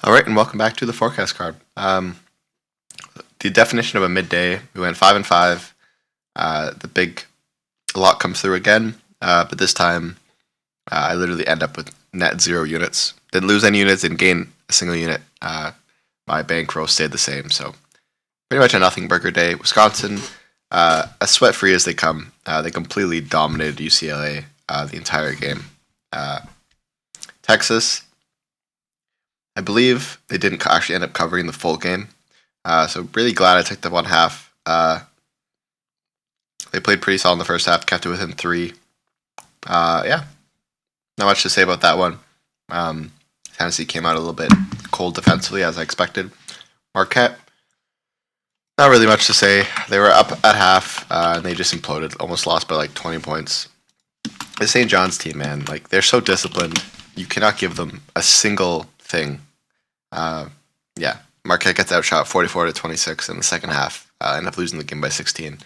All right, and welcome back to the forecast card. The definition of a midday, we went 5-5. The big lock comes through again, but this time I literally end up with net 0 units. Didn't lose any units, didn't gain a single unit. My bankroll stayed the same, so pretty much a nothing burger day. Wisconsin, as sweat free as they come. They completely dominated UCLA the entire game. Texas, I believe they didn't actually end up covering the full game. So really glad I took the one half. They played pretty solid in the first half, kept it within 3. Yeah, not much to say about that one. Tennessee came out a little bit cold defensively, as I expected. Marquette, not really much to say. They were up at half, and they just imploded. Almost lost by like 20 points. The St. John's team, man, like they're so disciplined. You cannot give them a single thing. Yeah, Marquette gets outshot 44-26 in the second half. End up losing the game by 16.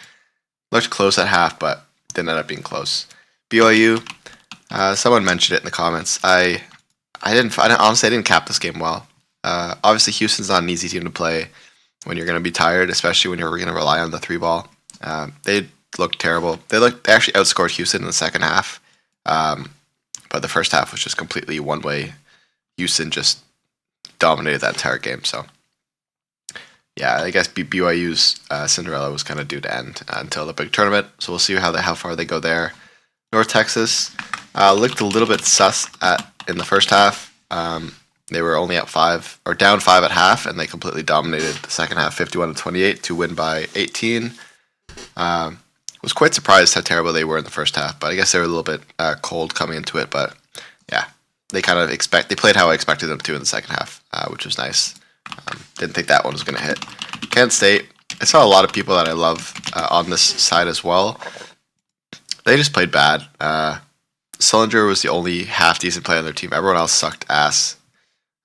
Looked close at half, but didn't end up being close. BYU, someone mentioned it in the comments. I honestly didn't cap this game well. Obviously, Houston's not an easy team to play when you're going to be tired, especially when you're going to rely on the 3-ball. They looked terrible. They actually outscored Houston in the second half, but the first half was just completely one way. Houston just dominated that entire game. So, yeah, I guess BYU's Cinderella was kind of due to end until the big tournament. So we'll see how far they go there. North Texas looked a little bit sus in the first half. They were only at 5 or down 5 at half, and they completely dominated the second half, 51-28, to win by 18. Was quite surprised how terrible they were in the first half, but I guess they were a little bit cold coming into it. But yeah, they played how I expected them to in the second half, which was nice. Didn't think that one was going to hit. Kent State, I saw a lot of people that I love on this side as well. They just played bad. Sullinger was the only half decent player on their team. Everyone else sucked ass.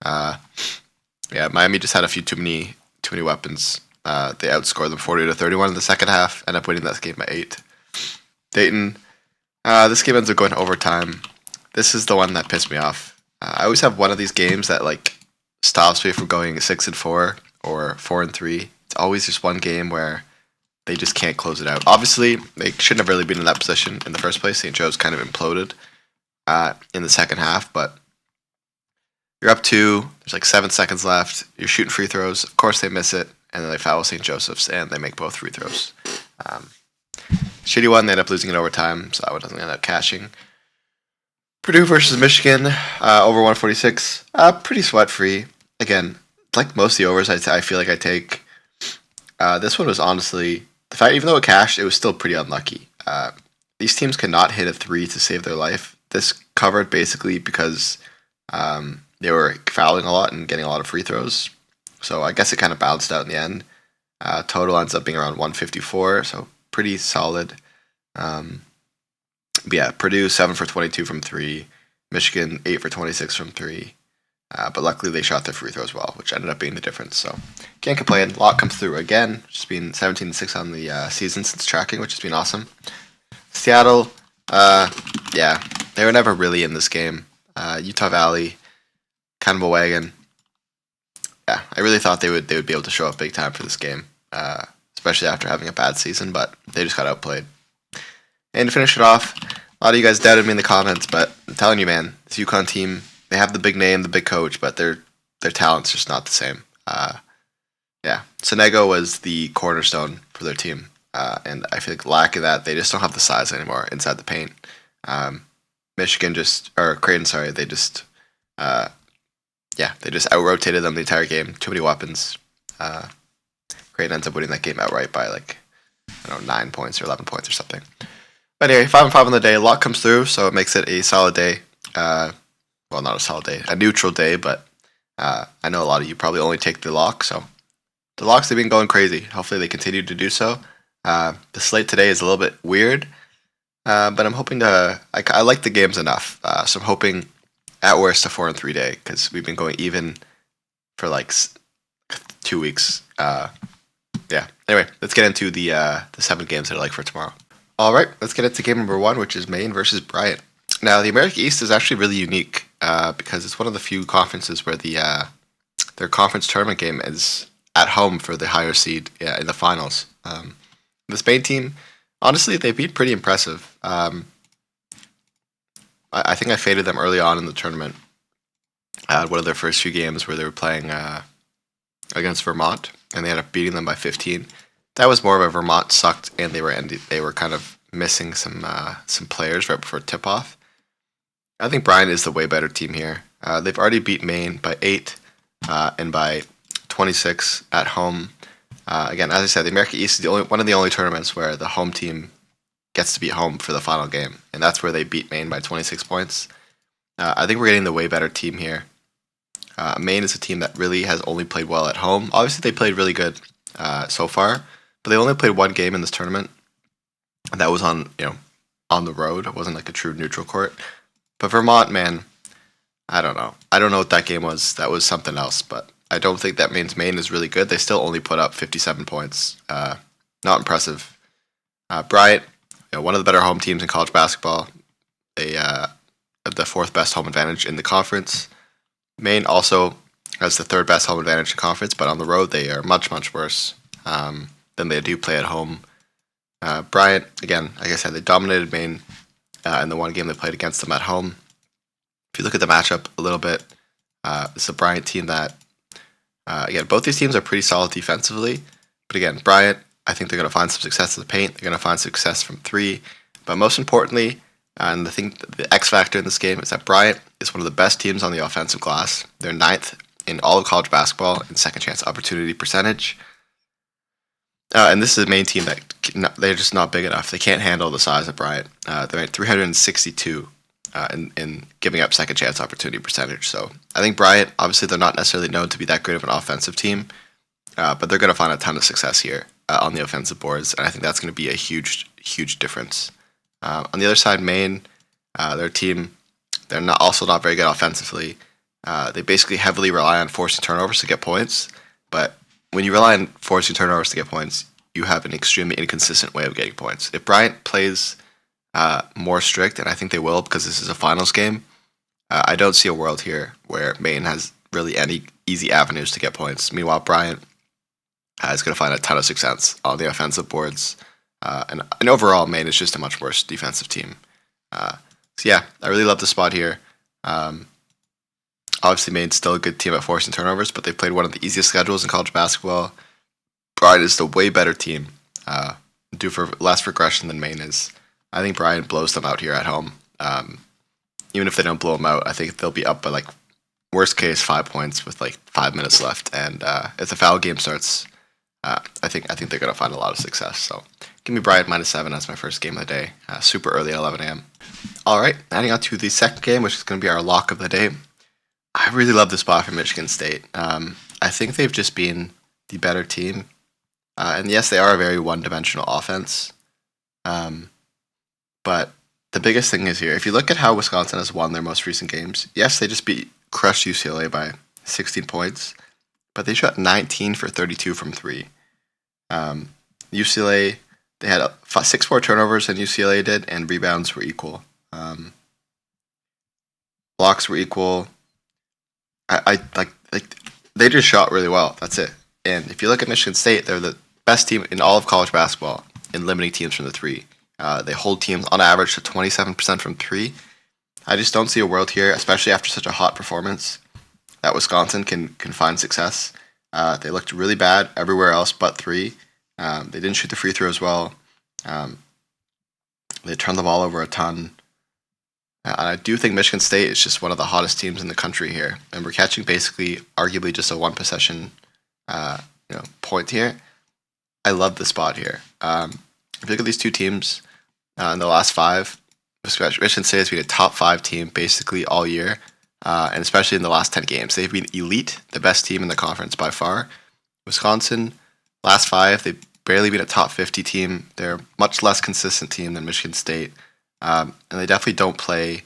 Yeah, Miami just had a few too many weapons. They outscored them 40-31 in the second half. End up winning that game by 8. Dayton, this game ends up going to overtime. This is the one that pissed me off. I always have one of these games that like stops me from going 6-4 or 4-3. It's always just one game where they just can't close it out. Obviously, they shouldn't have really been in that position in the first place. St. Joe's kind of imploded in the second half, but you're up 2. There's like 7 seconds left. You're shooting free throws. Of course, they miss it, and then they foul St. Joseph's, and they make both free throws. Shitty one. They end up losing in overtime, so that one doesn't end up cashing. Purdue versus Michigan, over 146. Pretty sweat free. Again, like most of the overs, I feel like I take. This one was honestly the fact, even though it cashed, it was still pretty unlucky. These teams cannot hit a 3 to save their life. This covered basically because they were fouling a lot and getting a lot of free throws. So I guess it kind of bounced out in the end. Total ends up being around 154, so pretty solid. But yeah, Purdue 7 for 22 from 3, Michigan 8 for 26 from 3. But luckily they shot their free throws well, which ended up being the difference. So can't complain. Lock comes through again. Just been 17-6 on the season since tracking, which has been awesome. Seattle, yeah, they were never really in this game. Utah Valley, kind of a wagon. Yeah, I really thought they would be able to show up big time for this game, especially after having a bad season, but they just got outplayed. And to finish it off, a lot of you guys doubted me in the comments, but I'm telling you, man, this UConn team, they have the big name, the big coach, but their talent's just not the same. Yeah, Sonego was the cornerstone for their team, and I feel like lacking that, they just don't have the size anymore inside the paint. Creighton, sorry, they just out-rotated them the entire game. Too many weapons. Creighton ends up winning that game outright by 9 points or 11 points or something. But anyway, 5-5 on the day. A lot comes through, so it makes it a solid day. Well, not a solid day, a neutral day, but I know a lot of you probably only take the lock, so the locks have been going crazy. Hopefully they continue to do so. The slate today is a little bit weird, but I'm hoping to... I like the games enough, so I'm hoping at worst a 4-3 day, because we've been going even for 2 weeks. Yeah, anyway, let's get into the 7 games that I like for tomorrow. All right, let's get into game number 1, which is Maine versus Bryant. Now, the American East is actually really unique because it's one of the few conferences where the their conference tournament game is at home for the higher seed in the finals. This Maine team, honestly, they've been pretty impressive. I think I faded them early on in the tournament. One of their first few games where they were playing against Vermont, and they ended up beating them by 15. That was more of a Vermont sucked, and they were kind of missing some players right before tip off. I think Bryant is the way better team here. They've already beat Maine by 8 and by 26 at home. Again, as I said, the America East is one of the only tournaments where the home team gets to be home for the final game, and that's where they beat Maine by 26 points. I think we're getting the way better team here. Maine is a team that really has only played well at home. Obviously, they played really good so far, but they only played one game in this tournament, and that was on the road. It wasn't like a true neutral court. But Vermont, man, I don't know. I don't know what that game was. That was something else, but I don't think that means Maine is really good. They still only put up 57 points. Not impressive. Bryant, one of the better home teams in college basketball. They the fourth best home advantage in the conference. Maine also has the third best home advantage in conference, but on the road they are much, much worse than they do play at home. Bryant, again, like I said, they dominated Maine in the one game they played against them at home. If you look at the matchup a little bit, it's a Bryant team that, again, both these teams are pretty solid defensively. But again, Bryant, I think they're going to find some success in the paint. They're going to find success from three. But most importantly, and the X factor in this game is that Bryant is one of the best teams on the offensive glass. They're 9th in all of college basketball in second chance opportunity percentage. And this is a Maine team that they're just not big enough. They can't handle the size of Bryant. They're at 362 in giving up second chance opportunity percentage. So I think Bryant, obviously they're not necessarily known to be that great of an offensive team, but they're going to find a ton of success here on the offensive boards, and I think that's going to be a huge, huge difference. On the other side, Maine, their team, they're also not very good offensively. They basically heavily rely on forcing turnovers to get points, but when you rely on forcing turnovers to get points, you have an extremely inconsistent way of getting points. If Bryant plays more strict, and I think they will because this is a finals game, I don't see a world here where Maine has really any easy avenues to get points. Meanwhile, Bryant is going to find a ton of success on the offensive boards. And overall, Maine is just a much worse defensive team. So yeah, I really love the spot here. Obviously, Maine's still a good team at forcing turnovers, but they played one of the easiest schedules in college basketball. Bryant is the way better team, due for less regression than Maine is. I think Bryant blows them out here at home. Even if they don't blow them out, I think they'll be up by like worst case 5 points with like 5 minutes left. And if the foul game starts, I think they're gonna find a lot of success. So give me Bryant -7 as my first game of the day. Super early at 11 a.m. All right, adding on to the second game, which is going to be our lock of the day. I really love the spot for Michigan State. I think they've just been the better team. And yes, they are a very one-dimensional offense. But the biggest thing is here, if you look at how Wisconsin has won their most recent games, yes, they just crushed UCLA by 16 points, but they shot 19 for 32 from three. UCLA, they had 6 more turnovers than UCLA did, and rebounds were equal. Blocks were equal. I like they just shot really well. That's it. And if you look at Michigan State, they're the best team in all of college basketball in limiting teams from the three. They hold teams on average to 27% from three. I just don't see a world here, especially after such a hot performance, that Wisconsin can find success. They looked really bad everywhere else but three. They didn't shoot the free throws well. They turned the ball over a ton. And I do think Michigan State is just one of the hottest teams in the country here, and we're catching basically, arguably, just a one possession, point here. I love the spot here. If you look at these two teams in the last 5, Michigan State has been a top 5 team basically all year, and especially in the last 10 games. They've been elite, the best team in the conference by far. Wisconsin, last 5, they've barely been a top 50 team. They're a much less consistent team than Michigan State. And they definitely don't play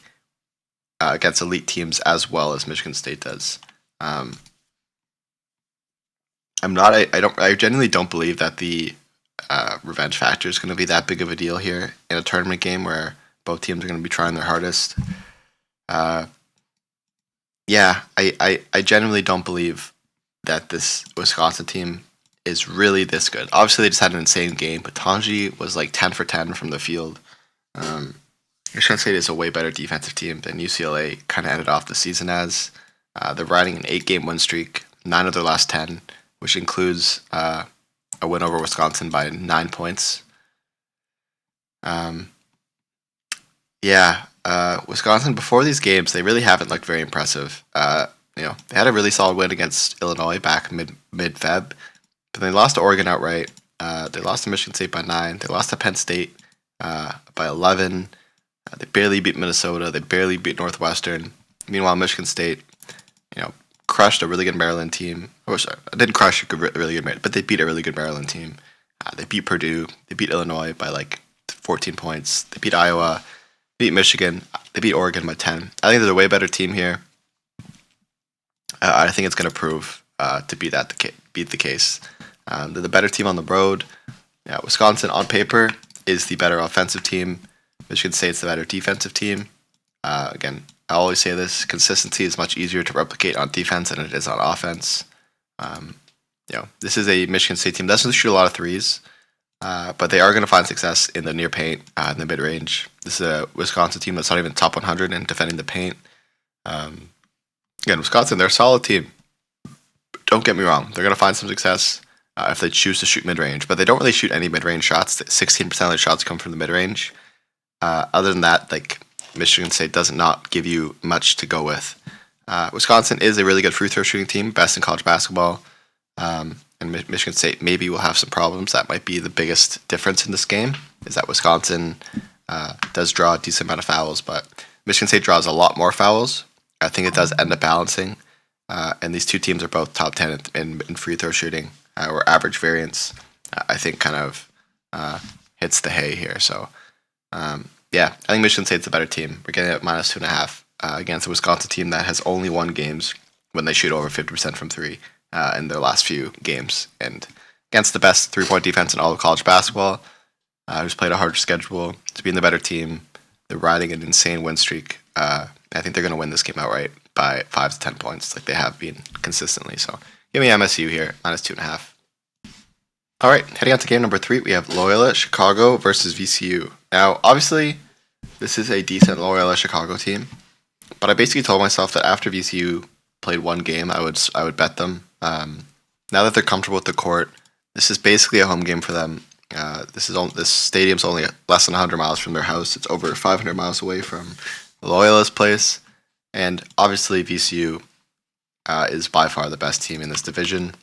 against elite teams as well as Michigan State does. I genuinely don't believe that the revenge factor is going to be that big of a deal here in a tournament game where both teams are going to be trying their hardest. I genuinely don't believe that this Wisconsin team is really this good. Obviously, they just had an insane game, but Tanji was like 10 for 10 from the field. Michigan State is a way better defensive team than UCLA kind of ended off the season as. They're riding an 8-game win streak, 9 of their last 10, which includes a win over Wisconsin by 9 points. Wisconsin, before these games, they really haven't looked very impressive. They had a really solid win against Illinois back mid-Feb, but they lost to Oregon outright. They lost to Michigan State by 9. They lost to Penn State by 11. They barely beat Minnesota. They barely beat Northwestern. Meanwhile, Michigan State, crushed a really good Maryland team. Didn't crush a really good Maryland, but they beat a really good Maryland team. They beat Purdue. They beat Illinois by like 14 points. They beat Iowa. Beat Michigan. They beat Oregon by 10. I think there's a way better team here. I think it's going to prove to be the case. They're the better team on the road. Yeah, Wisconsin on paper is the better offensive team. Michigan State's the better defensive team. Again, I always say this: consistency is much easier to replicate on defense than it is on offense. This is a Michigan State team that doesn't shoot a lot of threes, but they are going to find success in the near paint, in the mid range. This is a Wisconsin team that's not even top 100 in defending the paint. Again, Wisconsin, they're a solid team. Don't get me wrong; they're going to find some success if they choose to shoot mid range, but they don't really shoot any mid range shots. 16% of their shots come from the mid range. Other than that, Michigan State does not give you much to go with. Wisconsin is a really good free throw shooting team, best in college basketball. And Michigan State maybe will have some problems. That might be the biggest difference in this game, is that Wisconsin does draw a decent amount of fouls, but Michigan State draws a lot more fouls. I think it does end up balancing. And these two teams are both top 10 in free throw shooting, or average variance. I think kind of hits the hay here. So, I think Michigan State's a better team. We're getting at -2.5 against a Wisconsin team that has only won games when they shoot over 50% from three in their last few games. And against the best three-point defense in all of college basketball, who's played a harder schedule, to being the better team. They're riding an insane win streak. I think they're going to win this game outright by 5 to 10 points like they have been consistently. So give me MSU here, -2.5. All right, heading on to game number 3, we have Loyola Chicago versus VCU. Now, obviously, this is a decent Loyola Chicago team, but I basically told myself that after VCU played one game, I would bet them. Now that they're comfortable with the court, this is basically a home game for them. This stadium's only less than 100 miles from their house. It's over 500 miles away from Loyola's place, and obviously VCU is by far the best team in this division.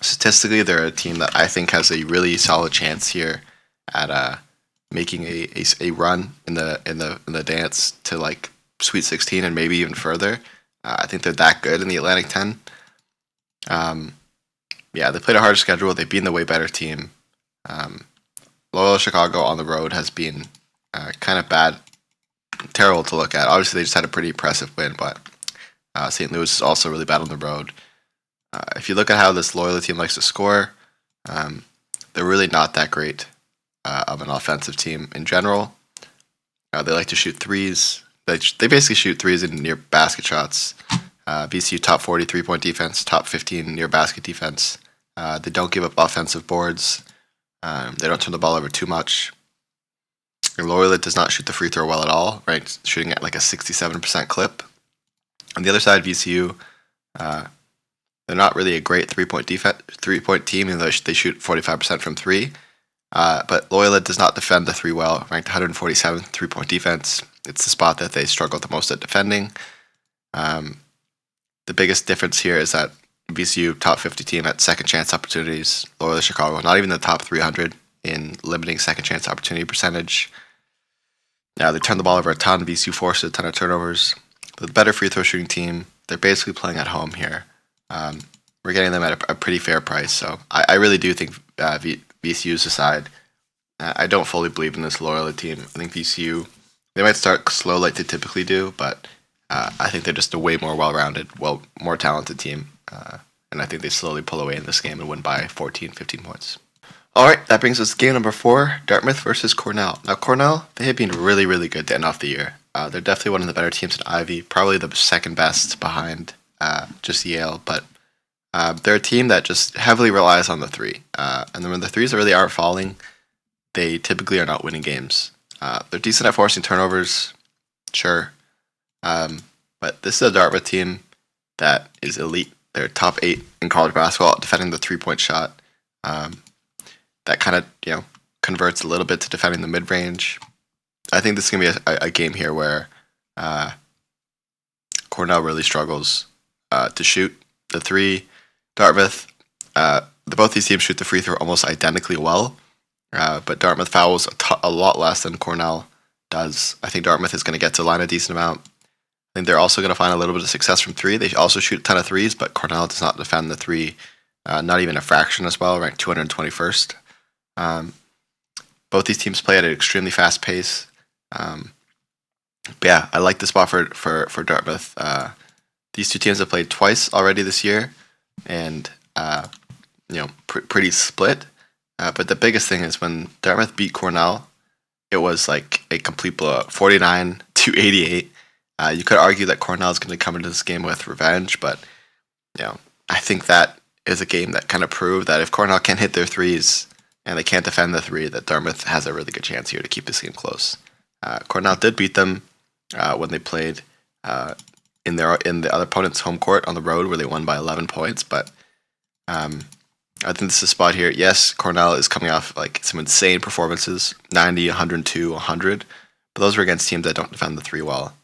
Statistically, they're a team that I think has a really solid chance here at making a run in the dance to like Sweet 16 and maybe even further. I think they're that good in the Atlantic 10. They played a harder schedule. They've been the way better team. Loyola Chicago on the road has been kind of bad, terrible to look at. Obviously, they just had a pretty impressive win, but St. Louis is also really bad on the road. If you look at how this Loyola team likes to score, they're really not that great of an offensive team in general. They like to shoot threes. They basically shoot threes in near basket shots. VCU top 40 3-point defense, top 15 near basket defense. They don't give up offensive boards. They don't turn the ball over too much. And Loyola does not shoot the free throw well at all, right? Shooting at like a 67% clip. On the other side, VCU, they're not really a great three-point team, even though they shoot 45% from three. But Loyola does not defend the three well, ranked 147th three-point defense. It's the spot that they struggle the most at defending. The biggest difference here is that VCU top 50 team at second chance opportunities. Loyola Chicago, not even the top 300 in limiting second chance opportunity percentage. Now they turn the ball over a ton. VCU forces a ton of turnovers. They're the better free throw shooting team. They're basically playing at home here. We're getting them at a pretty fair price. So I really do think VCU is the side. I don't fully believe in this Loyola team. I think VCU, they might start slow like they typically do, but I think they're just a way more well-rounded, more talented team. And I think they slowly pull away in this game and win by 14, 15 points. All right, that brings us to game number 4, Dartmouth versus Cornell. Now, Cornell, they have been really, really good to end off the year. They're definitely one of the better teams in Ivy, probably the second best behind just Yale, but They're a team that just heavily relies on the three. And then when the threes really aren't falling, they typically are not winning games. They're decent at forcing turnovers, sure. But this is a Dartmouth team that is elite. They're top 8 in college basketball defending the 3-point shot. That kind of, converts a little bit to defending the mid-range. I think this is going to be a game here where Cornell really struggles to shoot the three. Dartmouth, both these teams shoot the free throw almost identically well, but Dartmouth fouls a lot less than Cornell does. I think Dartmouth is going to get to the line a decent amount. I think they're also going to find a little bit of success from three. They also shoot a ton of threes, but Cornell does not defend the three, not even a fraction as well, ranked 221st. Both these teams play at an extremely fast pace. But yeah, I like the spot for Dartmouth. These two teams have played twice already this year, and pretty split. But the biggest thing is when Dartmouth beat Cornell, it was like a complete blowout, 49-88. You could argue that Cornell is going to come into this game with revenge, but I think that is a game that kind of proved that if Cornell can't hit their threes and they can't defend the three, that Dartmouth has a really good chance here to keep this game close. Cornell did beat them when they played in the other opponent's home court on the road, where they won by 11 points. But I think this is a spot here. Yes, Cornell is coming off like some insane performances, 90, 102, 100, but those were against teams that don't defend the three well.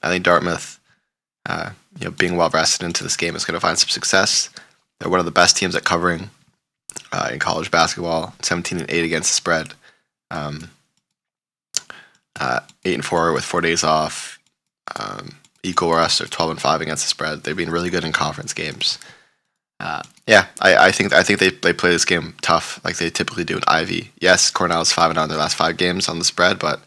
I think Dartmouth, being well rested into this game, is going to find some success. They're one of the best teams at covering in college basketball. 17-8 against the spread. 8-4 with 4 days off. Equal rest or 12-5 against the spread. They've been really good in conference games. I think they play this game tough, like they typically do in Ivy. Yes, Cornell's 5-0 in their last 5 games on the spread, but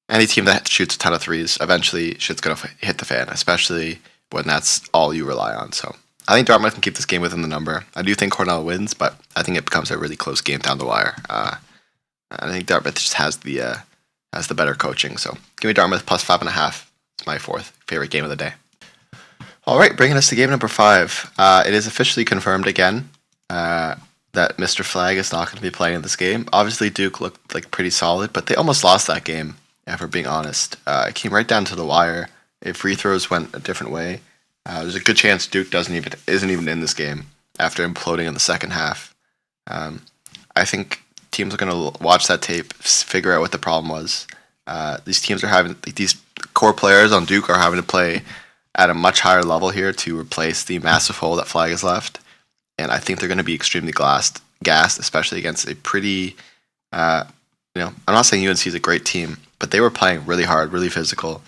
any team that shoots a ton of threes, eventually shit's going to hit the fan, especially when that's all you rely on. So I think Dartmouth can keep this game within the number. I do think Cornell wins, but I think it becomes a really close game down the wire. I think Dartmouth just has the better coaching. So give me Dartmouth plus 5.5. It's my 4th favorite game of the day. All right, bringing us to game number 5. It is officially confirmed again that Mr. Flag is not going to be playing in this game. Obviously, Duke looked like pretty solid, but they almost lost that game, if we're being honest. It came right down to the wire. If free throws went a different way, there's a good chance Duke isn't even in this game after imploding in the second half. I think teams are going to watch that tape, figure out what the problem was. These teams are having these core players on Duke are having to play at a much higher level here to replace the massive hole that Flag has left, and I think they're going to be extremely gassed, especially against a pretty. I'm not saying UNC is a great team, but they were playing really hard, really physical.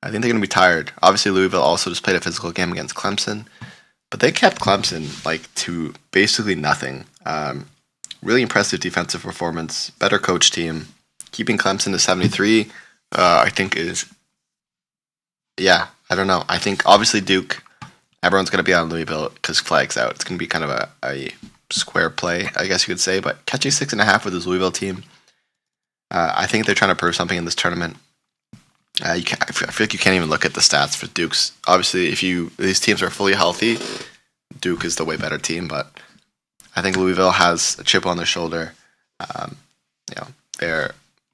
I think they're going to be tired. Obviously, Louisville also just played a physical game against Clemson, but they kept Clemson to basically nothing. Really impressive defensive performance, better coach team. Keeping Clemson to 73, I think is, I don't know. I think obviously Duke, everyone's going to be on Louisville because Flag's out. It's going to be kind of a square play, I guess you could say, but catching 6.5 with his Louisville team, I think they're trying to prove something in this tournament. I feel like you can't even look at the stats for Duke's. Obviously, if these teams are fully healthy, Duke is the way better team, but I think Louisville has a chip on their shoulder. They're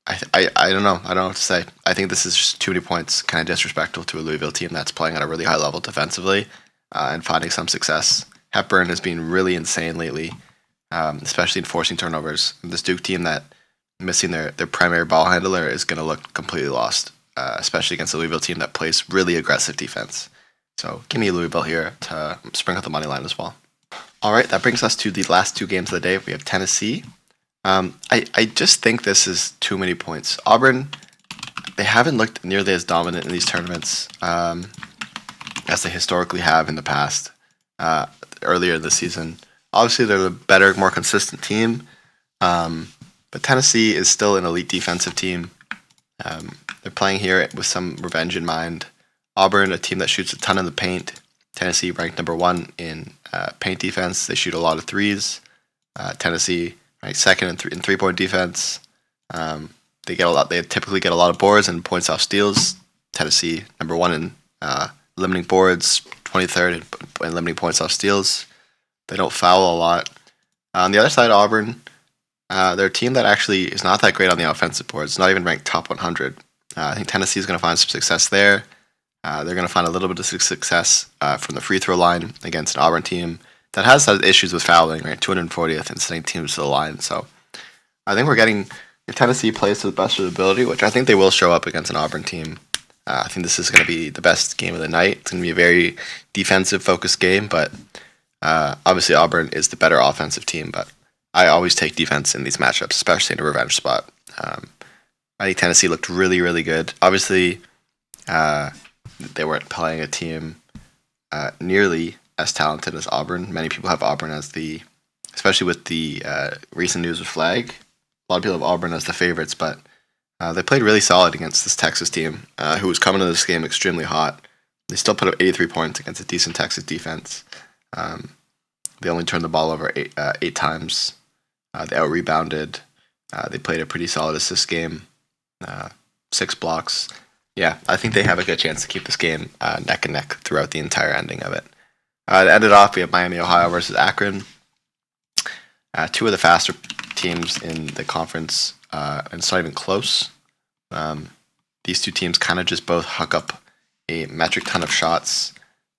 I don't know. I don't know what to say. I think this is just too many points, kind of disrespectful to a Louisville team that's playing at a really high level defensively and finding some success. Hepburn has been really insane lately, especially in forcing turnovers. This Duke team that missing their primary ball handler is going to look completely lost, especially against a Louisville team that plays really aggressive defense. So give me Louisville here to spring out the money line as well. All right, that brings us to the last 2 games of the day. We have Tennessee. I just think this is too many points. Auburn, they haven't looked nearly as dominant in these tournaments as they historically have in the past, earlier this season. Obviously, they're the better, more consistent team, but Tennessee is still an elite defensive team. They're playing here with some revenge in mind. Auburn, a team that shoots a ton in the paint. Tennessee ranked number 1 in paint defense. They shoot a lot of threes. Tennessee ranked 2nd in three-point defense. They typically get a lot of boards and points off steals. Tennessee number 1 in limiting boards, 23rd in limiting points off steals. They don't foul a lot. On the other side, Auburn, they're a team that actually is not that great on the offensive board. It's not even ranked top 100. I think Tennessee is going to find some success there. They're going to find a little bit of success from the free throw line against an Auburn team that has had issues with fouling, right? 240th and sending teams to the line. So I think we're getting, if Tennessee plays to the best of their ability, which I think they will show up against an Auburn team, I think this is going to be the best game of the night. It's going to be a very defensive-focused game, but obviously Auburn is the better offensive team, but I always take defense in these matchups, especially in a revenge spot. I think Tennessee looked really, really good. Obviously, they weren't playing a team nearly as talented as Auburn. Many people have Auburn as especially with the recent news with Flag, a lot of people have Auburn as the favorites, but they played really solid against this Texas team, who was coming to this game extremely hot. They still put up 83 points against a decent Texas defense. They only turned the ball over eight times. They out-rebounded. They played a pretty solid assist game, 6 blocks. Yeah, I think they have a good chance to keep this game neck and neck throughout the entire ending of it. To end it off, we have Miami, Ohio versus Akron. Two of the faster teams in the conference, and it's not even close. These two teams kind of just both huck up a metric ton of shots,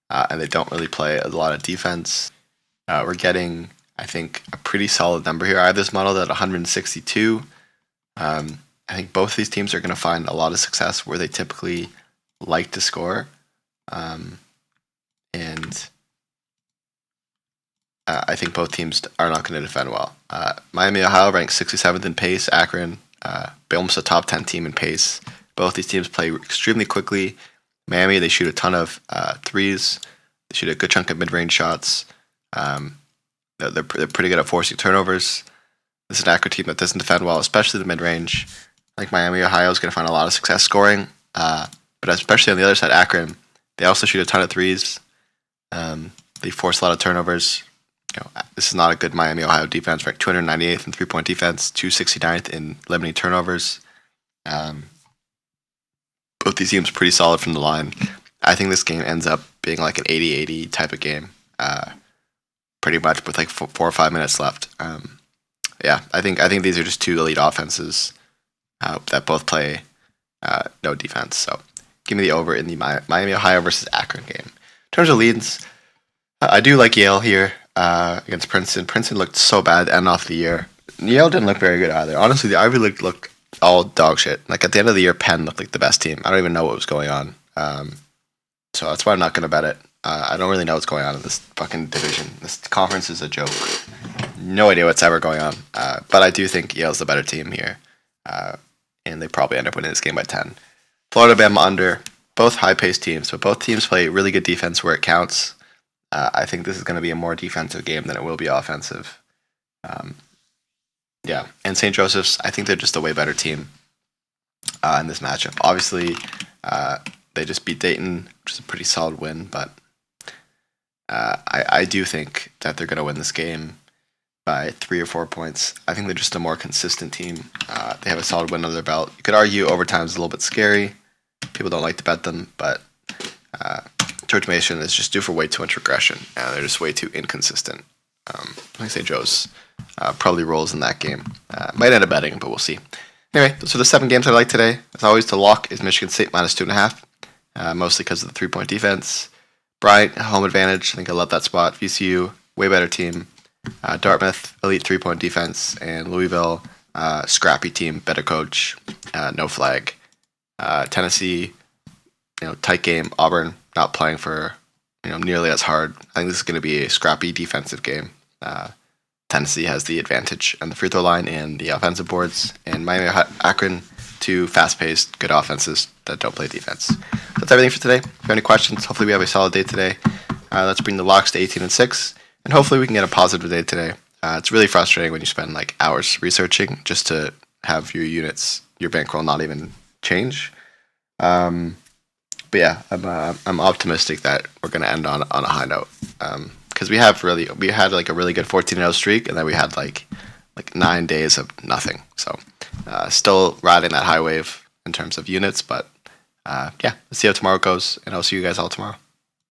and they don't really play a lot of defense. We're getting, I think, a pretty solid number here. I have this modeled at 162. I think both these teams are going to find a lot of success where they typically like to score. And I think both teams are not going to defend well. Miami, Ohio ranks 67th in pace. Akron, almost a top 10 team in pace. Both these teams play extremely quickly. Miami, they shoot a ton of threes. They shoot a good chunk of mid-range shots. They're pretty good at forcing turnovers. This is an Akron team that doesn't defend well, especially the mid-range. I think Miami, Ohio is going to find a lot of success scoring. But especially on the other side, Akron, they also shoot a ton of threes. They force a lot of turnovers. This is not a good Miami, Ohio defense. Ranked 298th in three-point defense, 269th in limiting turnovers. Both these teams are pretty solid from the line. I think this game ends up being like an 80-80 type of game, pretty much with like 4 or 5 minutes left. I think these are just two elite offenses that both play no defense. So give me the over in the Miami, Ohio versus Akron game. In terms of leads, I do like Yale here against Princeton. Princeton looked so bad to end off the year. Yale didn't look very good either. Honestly, the Ivy League looked all dog shit. Like at the end of the year, Penn looked like the best team. I don't even know what was going on. So that's why I'm not going to bet it. I don't really know what's going on in this fucking division. This conference is a joke. No idea what's ever going on. But I do think Yale's the better team here. And they probably end up winning this game by 10. Florida, Bama under. Both high-paced teams. But both teams play really good defense where it counts. I think this is going to be a more defensive game than it will be offensive. And St. Joseph's, I think they're just a way better team in this matchup. Obviously, they just beat Dayton, which is a pretty solid win, but I do think that they're going to win this game by 3 or 4 points. I think they're just a more consistent team. They have a solid win under their belt. You could argue overtime is a little bit scary. People don't like to bet them, but George Mason is just due for way too much regression, and they're just way too inconsistent. I think St. Joe's probably rolls in that game. Might end up betting, but we'll see. Anyway, those are the 7 games I like today. As always, to lock is Michigan State minus 2.5, mostly because of the 3-point defense. Bryant, home advantage. I think I love that spot. VCU, way better team. Dartmouth, elite 3-point defense. And Louisville, scrappy team, better coach, no flag. Tennessee, tight game. Auburn, not playing for nearly as hard. I think this is going to be a scrappy defensive game. Tennessee has the advantage on the free throw line and the offensive boards, and Miami, Akron, two fast-paced, good offenses that don't play defense. That's everything for today. If you have any questions, hopefully we have a solid day today. Let's bring the locks to 18-6, and hopefully we can get a positive day today. It's really frustrating when you spend like hours researching just to have your units, your bankroll not even change. But yeah, I'm optimistic that we're going to end on a high note. Because we had like a really good 14-0 streak, and then we had like 9 days of nothing. So still riding that high wave in terms of units, but let's see how tomorrow goes, and I'll see you guys all tomorrow.